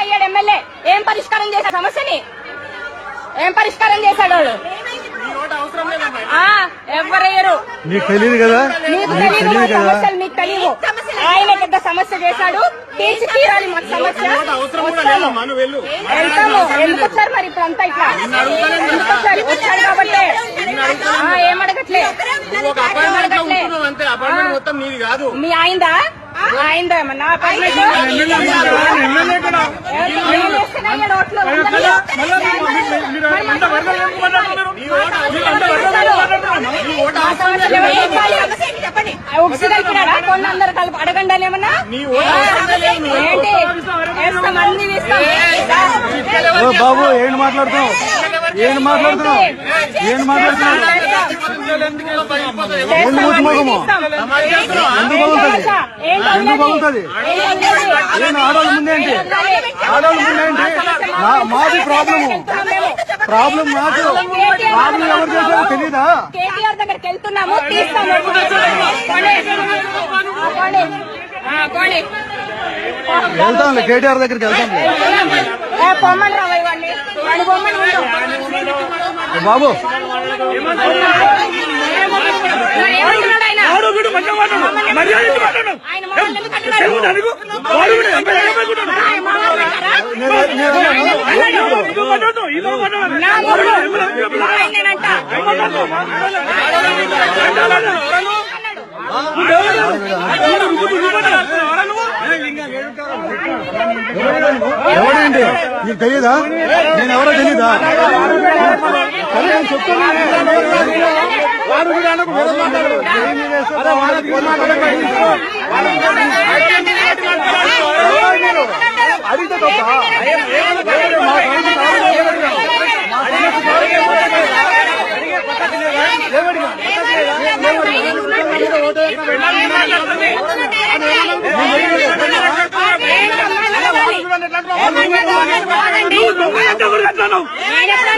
అయ్యాడు ఎమ్మెల్యే. ఏం పరిష్కారం చేశాడు సమస్యని? ఏం పరిష్కారం చేశాడు వాడు? ఎవరయ్యారు? మీకు తెలియదు కదా, మీకు తెలియదు సమస్యలు, మీకు తెలియదు. ఆయన పెద్ద సమస్య చేశాడు, తీసి తీరాలి మాకు సమస్య. వెళ్తాము. ఎందుకు వచ్చారు మరి ఇప్పుడు అంతా ఇట్లా? ఎందుకు వచ్చారు? వచ్చాడు కాబట్టి ఏం అడగట్లే. మీ ఆయిందా? ఆయిందా ఏమన్నా ఉగ్సిగలిపినాడా? కొన్ని అందరు కలిపి అడగండి అని ఏమన్నా ఏంటి? అన్ని బాబు ఏం మాట్లాడుతున్నావు? ఏం మాట్లాడుతున్నావు? ఏం మాట్లాడుతున్నావు? ఎందుకు బాగుంటుంది? ఆడవాళ్ళ ముందేంటి? ఆడవాళ్ళ ముందేంటి? మాది ప్రాబ్లం నాకు. ప్రాబ్లం ఎవరు చేశారో తెలీదా? కేటీఆర్ దగ్గరికి వెళ్తున్నాము, తీస్తాము. వెళ్తాంలే, కేటీఆర్ దగ్గరికి వెళ్తాంలే. పొమ్మని రావాలి వాడిని, వాడి బొమ్మని బాబు ఏమంటున్నాడు ఆయన? ఎవడండి? నీకు తెలియదా? నేను ఎవరో తెలీదా? అడిగితే తప్ప ఆయన